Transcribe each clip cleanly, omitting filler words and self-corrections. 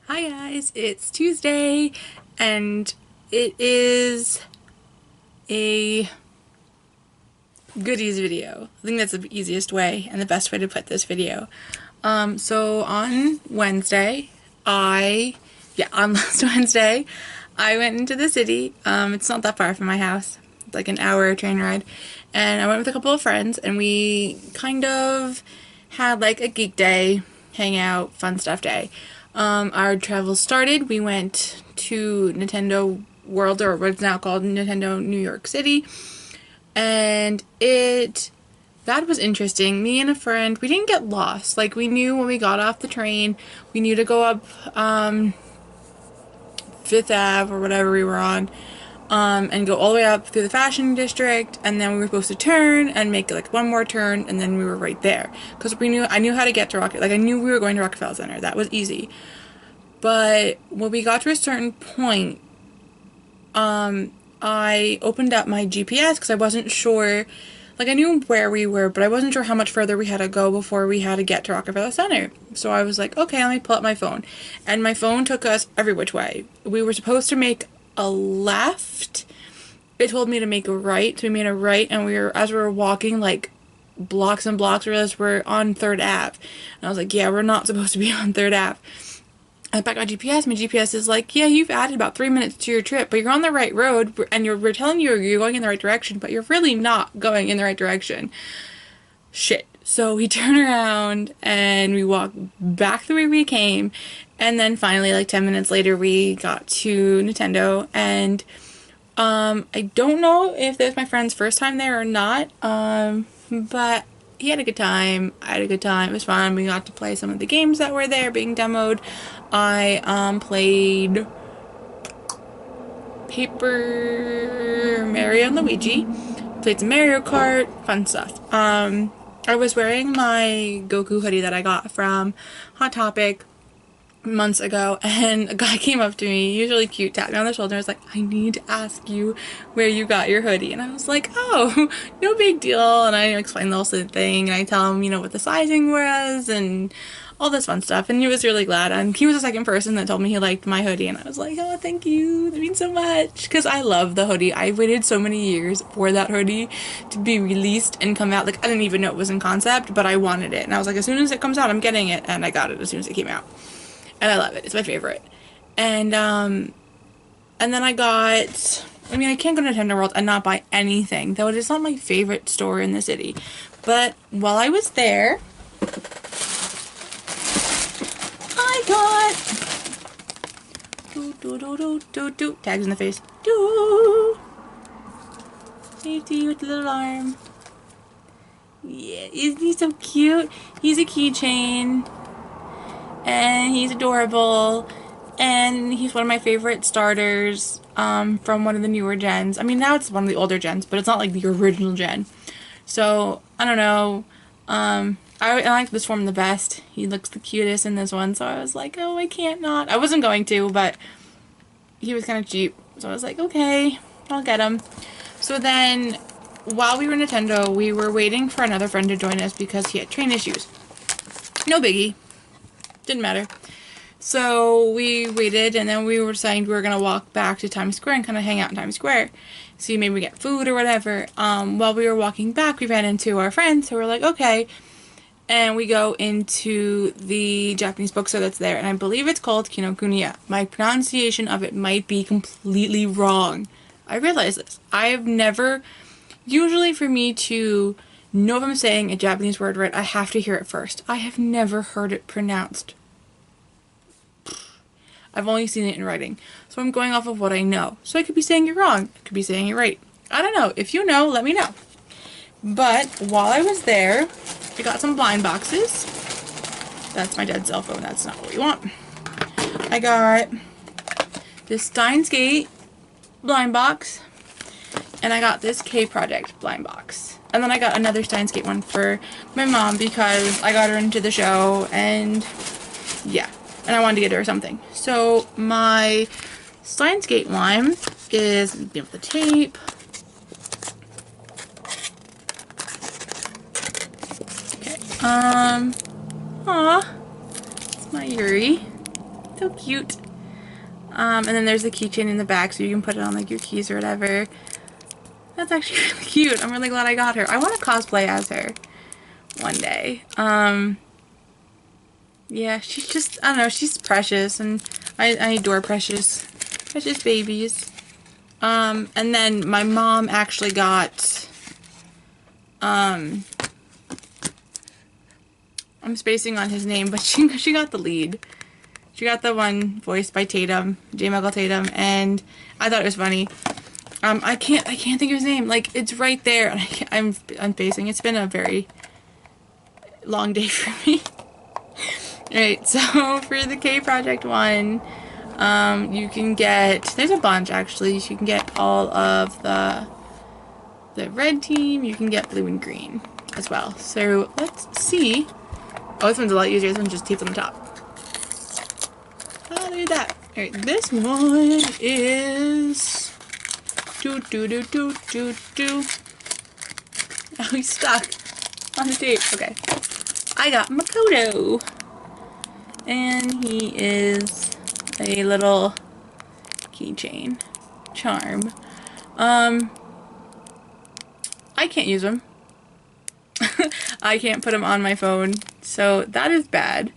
Hi guys, it's Tuesday and it is a goodies video. I think that's the easiest way and the best way to put this video. So on Wednesday, on last Wednesday, I went into the city. It's not that far from my house. It's like an hour train ride. And I went with a couple of friends and we kind of had like a geek day, hangout, fun stuff day. Our travel started. We went to Nintendo World, or what's now called Nintendo New York City. And that was interesting. Me and a friend, we didn't get lost. Like, we knew when we got off the train, we knew to go up Fifth Ave or whatever we were on, and go all the way up through the fashion district, and then we were supposed to turn and make like one more turn, and then we were right there. Because I knew how to get to I knew we were going to Rockefeller Center. That was easy. But when we got to a certain point, I opened up my GPS because I wasn't sure. Like, I knew where we were, but I wasn't sure how much further we had to go before we had to get to Rockefeller Center. So I was like, okay, let me pull up my phone. And my phone took us every which way. We were supposed to make a left. It told me to make a right, so we made a right, and as we were walking, like, blocks and blocks, we realized we're on 3rd Ave. And I was like, yeah, we're not supposed to be on 3rd Ave. I back on GPS. My GPS is like, yeah, you've added about 3 minutes to your trip, but you're on the right road, and we're telling you you're going in the right direction, but you're really not going in the right direction. Shit. So we turn around and we walk back the way we came, and then finally, like 10 minutes later, we got to Nintendo, and I don't know if that was my friend's first time there or not, but he had a good time. I had a good time. It was fun. We got to play some of the games that were there being demoed. I played Paper Mario and Luigi. Played some Mario Kart. Fun stuff. I was wearing my Goku hoodie that I got from Hot Topic months ago, and a guy came up to me, usually cute, tapped me on the shoulder, and was like, I need to ask you where you got your hoodie. And I was like, oh, no big deal. And I explained the whole thing, and I tell him, what the sizing was, and all this fun stuff. And he was really glad, and he was the second person that told me he liked my hoodie, and I was like, oh, thank you, that means so much, because I love the hoodie. I waited so many years for that hoodie to be released and come out. Like, I didn't even know it was in concept, but I wanted it, and I was like, as soon as it comes out, I'm getting it, and I got it as soon as it came out. And I love it. It's my favorite. And then I can't go to Nintendo World and not buy anything, though it is not my favorite store in the city. But while I was there, I got tags in the face. Safety with the little arm. Yeah, isn't he so cute? He's a keychain. And he's adorable, and he's one of my favorite starters from one of the newer gens. I mean, now it's one of the older gens, but it's not like the original gen. So, I don't know. I like this form the best. He looks the cutest in this one, so I was like, oh, I can't not. I wasn't going to, but he was kind of cheap, so I was like, okay, I'll get him. So then, while we were in Nintendo, we were waiting for another friend to join us because he had train issues. No biggie. Didn't matter. So we waited, and then we were deciding we were going to walk back to Times Square and kind of hang out in Times Square. See, maybe get food or whatever. While we were walking back, we ran into our friends, so we're like, okay. And we go into the Japanese bookstore that's there, and I believe it's called Kinokuniya. My pronunciation of it might be completely wrong. I realize this. I have never... Usually for me to know if I'm saying a Japanese word right, I have to hear it first. I have never heard it pronounced. I've only seen it in writing. So I'm going off of what I know. So I could be saying it wrong. I could be saying it right. I don't know. If you know, let me know. But while I was there, I got some blind boxes. That's my dead cell phone. That's not what we want. I got this Steins Gate blind box. And I got this K Project blind box. And then I got another Steins Gate one for my mom because I got her into the show, and yeah, and I wanted to get her something. So my Steins Gate one is with the tape. Okay. Aw, it's my Yuri. So cute. And then there's the keychain in the back, so you can put it on like your keys or whatever. That's actually really cute. I'm really glad I got her. I want to cosplay as her one day. Yeah, she's just, I don't know, she's precious, and I adore precious babies. And then my mom actually got, I'm spacing on his name, but she got the lead. She got the one voiced by Tatum, J. Michael Tatum, and I thought it was funny. I can't think of his name. Like, it's right there, and I'm spacing. It's been a very long day for me. Alright, so for the K Project one, you can get, there's a bunch actually. You can get all of the red team. You can get blue and green as well. So let's see. Oh, this one's a lot easier. This one's just taped on the top. Oh, look at that. Alright, this one is Oh, he's stuck on the tape. Okay. I got Makoto. And he is a little keychain charm. I can't use him. I can't put him on my phone, so that is bad.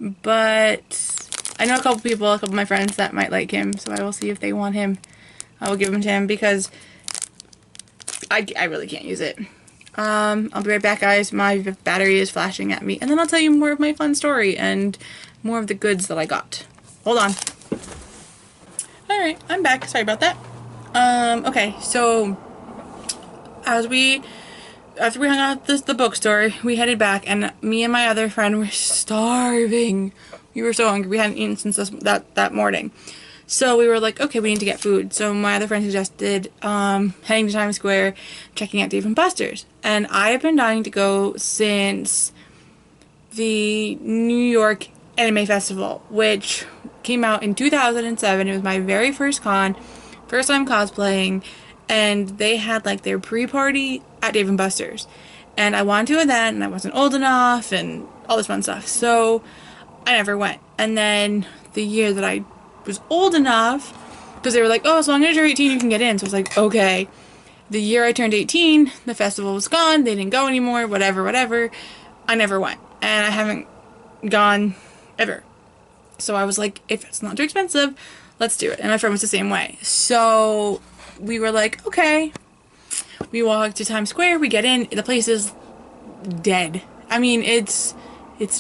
But I know a couple people, a couple of my friends that might like him, so I will see if they want him. I will give him to him because I really can't use it. I'll be right back, guys. My battery is flashing at me, and then I'll tell you more of my fun story and more of the goods that I got. Hold on. Alright, I'm back. Sorry about that. Okay, so after we hung out at the bookstore, we headed back, and me and my other friend were starving. We were so hungry. We hadn't eaten since that morning. So we were like, okay, we need to get food. So my other friend suggested heading to Times Square, checking out Dave & Buster's. And I have been dying to go since the New York Anime Festival, which came out in 2007. It was my very first con, first time cosplaying, and they had like their pre-party at Dave & Buster's. And I wanted to go then, and I wasn't old enough, and all this fun stuff. So I never went. And then the year that I was old enough, because they were like, oh, as long as you're 18 you can get in, so I was like, okay. The year I turned 18, the festival was gone, they didn't go anymore, whatever. I never went, and I haven't gone ever. So I was like, if it's not too expensive, let's do it. And my friend was the same way. So we were like, okay. We walk to Times Square, we get in, the place is dead. I mean, it's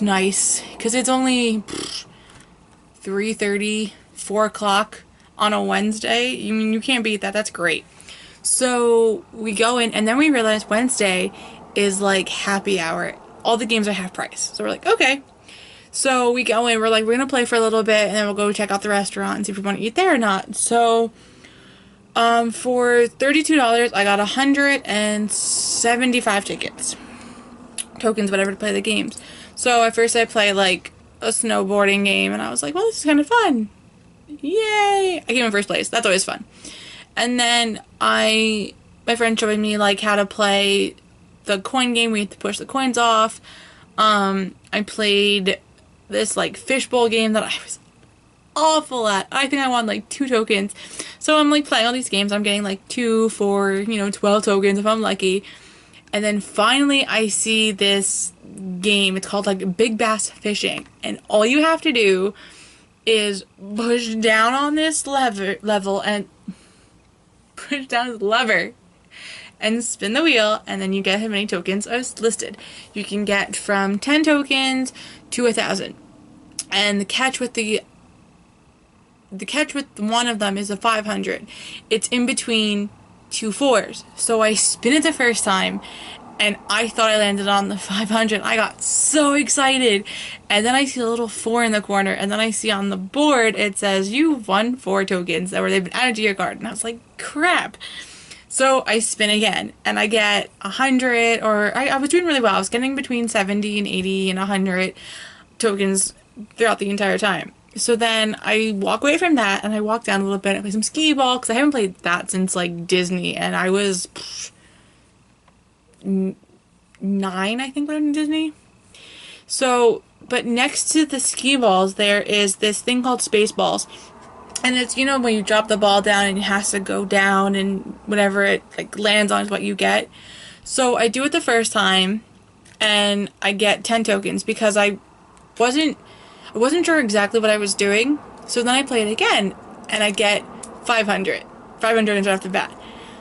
nice, because it's only 3:30, 4 o'clock on a Wednesday. I mean, you can't beat that. That's great. So we go in, and then we realize Wednesday is like happy hour. All the games are half price. So we're like, okay. So we go in, we're like, we're going to play for a little bit, and then we'll go check out the restaurant and see if we want to eat there or not. So for $32, I got 175 tokens, whatever, to play the games. So at first I played like a snowboarding game, and I was like, well, this is kind of fun. Yay! I came in first place. That's always fun. And then my friend showed me like how to play the coin game. We had to push the coins off. I played this like fishbowl game that I was awful at. I think I won like 2 tokens. So I'm like playing all these games. I'm getting like 2 for, 12 tokens if I'm lucky. And then finally I see this game. It's called like Big Bass Fishing. And all you have to do is push down on this level and push down the lever and spin the wheel, and then you get how many tokens as listed. You can get from 10 tokens to 1,000. And the catch with one of them is a 500. It's in between 2 4s. So I spin it the first time, and I thought I landed on the 500. I got so excited. And then I see a little 4 in the corner, and then I see on the board it says, you've won 4 tokens they've been added to your card. And I was like, crap. So I spin again, and I get 100, or I was doing really well. I was getting between 70 and 80 and 100 tokens throughout the entire time. So then I walk away from that, and I walk down a little bit and play some skee ball, because I haven't played that since like Disney, and I was 9, I think, when I was in Disney. So But next to the skee balls, there is this thing called space balls. And it's, you know, when you drop the ball down and it has to go down and whatever it like lands on is what you get. So I do it the first time and I get 10 tokens because wasn't I wasn't sure exactly what I was doing. So then I play it again and I get 500. 500 right off the bat.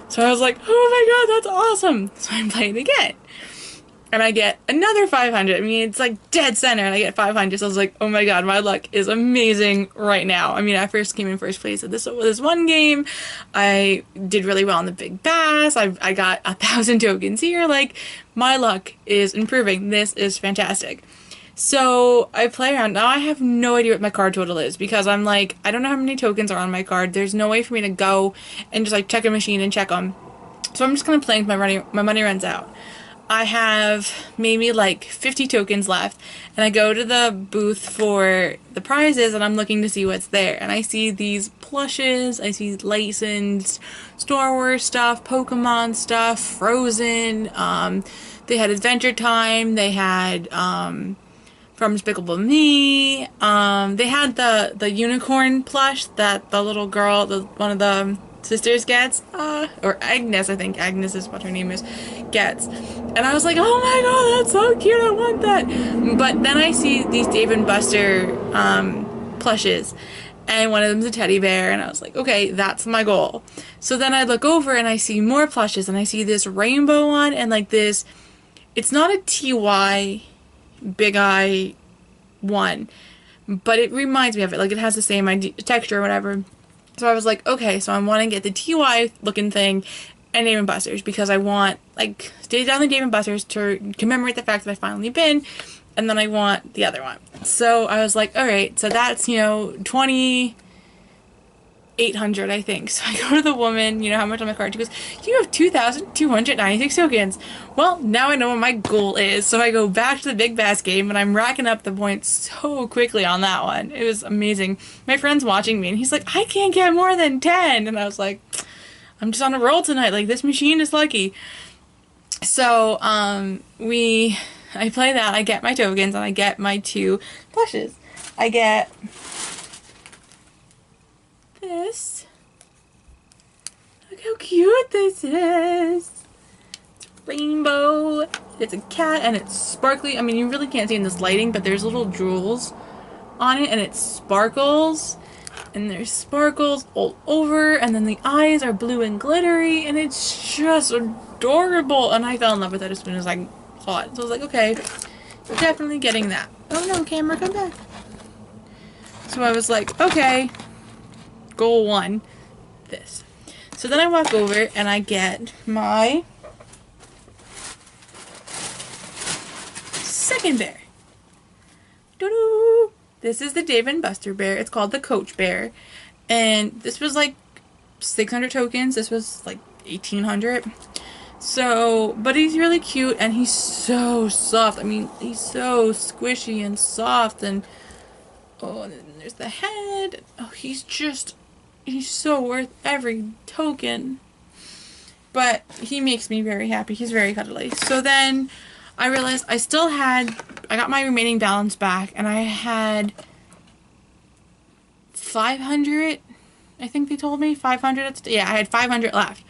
So I was like, oh my god, that's awesome. So I'm playing again. And I get another 500. I mean, it's like dead center, and I get 500. So I was like, oh my god, my luck is amazing right now. I mean, I first came in first place at this one game. I did really well on the Big Bass. I got 1,000 tokens here. Like, my luck is improving. This is fantastic. So I play around. Now I have no idea what my card total is because I'm like, I don't know how many tokens are on my card. There's no way for me to go and just like check a machine and check them. So I'm just kind of playing until my money runs out. I have maybe like 50 tokens left, and I go to the booth for the prizes and I'm looking to see what's there, and I see these plushes, I see licensed Star Wars stuff, Pokemon stuff, Frozen, they had Adventure Time, they had From Despicable Me, they had the unicorn plush that the little girl, one of the sisters gets, or Agnes, I think Agnes is what her name is, gets. And I was like, oh my god, that's so cute, I want that. But then I see these Dave and Buster plushes, and one of them's a teddy bear, and I was like, okay, that's my goal. So then I look over and I see more plushes, and I see this rainbow one, and like this, it's not a TY Big Eye one, but it reminds me of it, like it has the same texture or whatever. So I was like, okay, so I want to get the TY looking thing and Dave & Buster's because I want, like, stay down the Dave & Buster's to commemorate the fact that I've finally been, and then I want the other one. So I was like, alright, so that's, you know, 2,800, I think. So I go to the woman, you know, how much on my card? She goes, you have 2,296 tokens. Well, now I know what my goal is. So I go back to the Big Bass game, and I'm racking up the points so quickly on that one. It was amazing. My friend's watching me, and he's like, I can't get more than 10. And I was like, I'm just on a roll tonight. Like, this machine is lucky. So, I play that, I get my tokens, and I get my 2 plushes. I get this. Look how cute this is. It's rainbow. It's a cat, and it's sparkly. I mean, you really can't see in this lighting, but there's little jewels on it, and it sparkles. And there's sparkles all over, and then the eyes are blue and glittery, and it's just adorable. And I fell in love with it as soon as I saw it. So I was like, okay, definitely getting that. Oh no, camera, come back. So I was like, okay, goal 1, this. So then I walk over and I get my second bear. Doo-doo! This is the Dave & Buster bear. It's called the Coach Bear. And this was like 600 tokens. This was like 1,800. So, but he's really cute and he's so soft. I mean, he's so squishy and soft, and oh, and then there's the head. Oh, he's so worth every token. But he makes me very happy. He's very cuddly. So then I realized I got my remaining balance back, and I had 500, I think they told me, 500, yeah, I had 500 left.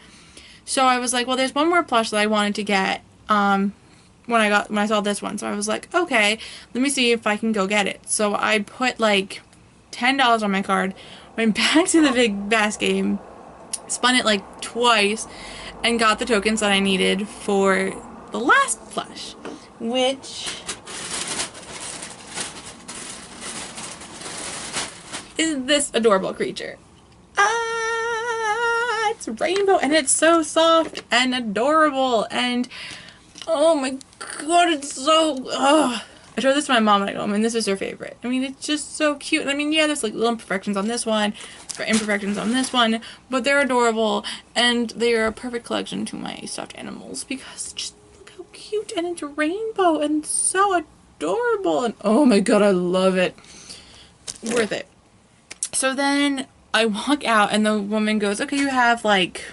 So I was like, well, there's one more plush that I wanted to get, when I saw this one. So I was like, okay, let me see if I can go get it. So I put like $10 on my card, went back to the Big Bass game, spun it like twice, and got the tokens that I needed for the last plush, which is this adorable creature. It's rainbow, and it's so soft and adorable, and oh my god, it's so, I showed this to my mom at home, and this is her favorite. I mean, it's just so cute. And I mean, yeah, there's like little imperfections on this one, imperfections on this one, but they're adorable, and they are a perfect collection to my stuffed animals, because just look how cute, and it's rainbow, and so adorable, and oh my god, I love it. Worth it. So then I walk out, and the woman goes, okay, you have like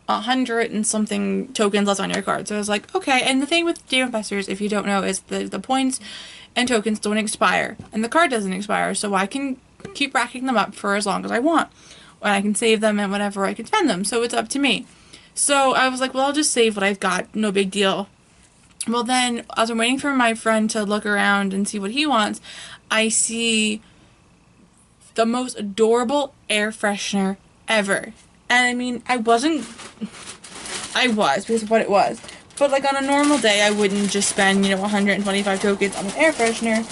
100 and something tokens left on your card. So I was like, okay. And the thing with Dave & Buster's, if you don't know, is the points and tokens don't expire, and the card doesn't expire, so I can keep racking them up for as long as I want. And I can save them and whatever, I can spend them, so it's up to me. So I was like, well, I'll just save what I've got, no big deal. Well then, as I'm waiting for my friend to look around and see what he wants, I see the most adorable air freshener ever. And I mean, I was, because of what it was. But like on a normal day, I wouldn't just spend, 125 tokens on an air freshener.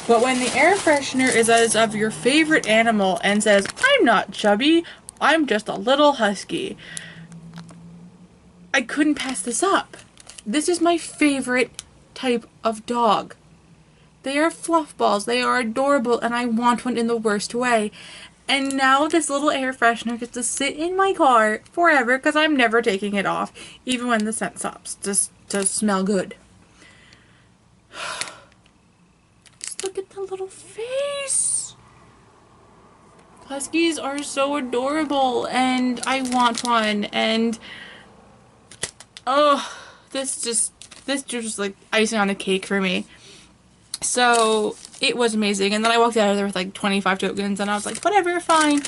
But when the air freshener is as of your favorite animal and says, I'm not chubby, I'm just a little husky, I couldn't pass this up. This is my favorite type of dog. They are fluff balls, they are adorable, and I want one in the worst way. And now this little air freshener gets to sit in my car forever because I'm never taking it off, even when the scent stops, just to smell good. Just look at the little face. Huskies are so adorable, and I want one, and oh, this just like icing on the cake for me. So it was amazing, and then I walked out of there with like 25 tokens, and I was like, whatever, fine,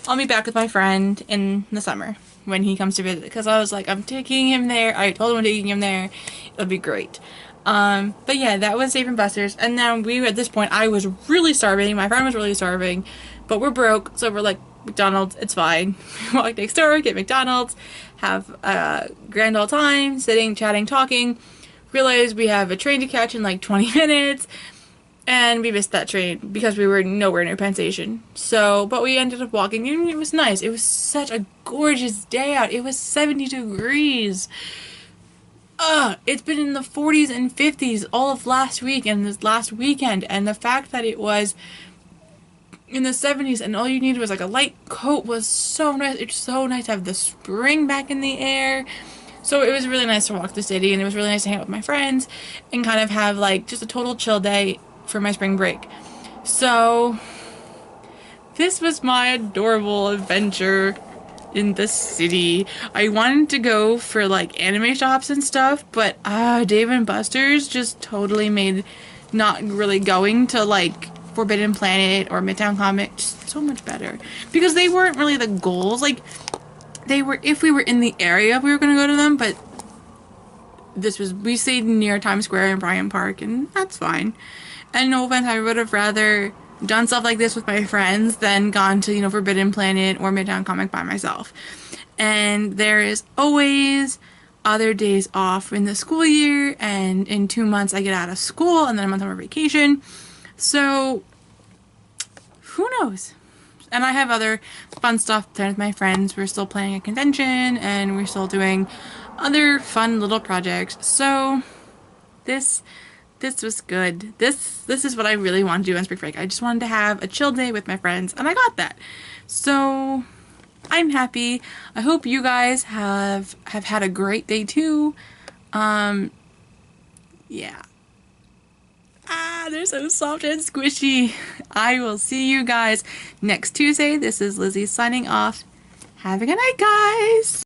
I'll be back with my friend in the summer when he comes to visit, because I was like, I'm taking him there. I told him I'm taking him there. It'll be great. But yeah, that was Dave & Buster's, and then at this point, I was really starving, my friend was really starving, but we're broke, so we're like, McDonald's, it's fine. Walk next door, get McDonald's, have a grand old time, sitting, chatting, talking, realize we have a train to catch in like 20 minutes, and we missed that train because we were nowhere near Penn Station. So, but we ended up walking, and it was nice. It was such a gorgeous day out. It was 70 degrees. It's been in the 40s and 50s all of last week and this last weekend, and the fact that it was in the 70s and all you needed was like a light coat was so nice. It's so nice to have the spring back in the air. So it was really nice to walk the city, and it was really nice to hang out with my friends and kind of have like just a total chill day for my spring break. So this was my adorable adventure in the city. I wanted to go for like anime shops and stuff, but Dave & Buster's just totally made not really going to like Forbidden Planet or Midtown Comic just so much better, because they weren't really the goals. Like, they were, if we were in the area, we were going to go to them, but we stayed near Times Square and Bryant Park, and that's fine. And no offense, I would have rather done stuff like this with my friends than gone to, Forbidden Planet or Midtown Comic by myself. And there is always other days off in the school year, and in 2 months I get out of school, and then a month on vacation. So, who knows? And I have other fun stuff planned with my friends. We're still planning a convention, and we're still doing other fun little projects. So this was good. This is what I really wanted to do on spring break. I just wanted to have a chill day with my friends, and I got that. So I'm happy. I hope you guys have had a great day too. Yeah. They're so soft and squishy. I will see you guys next Tuesday. This is Lizzie signing off. Have a good night, guys.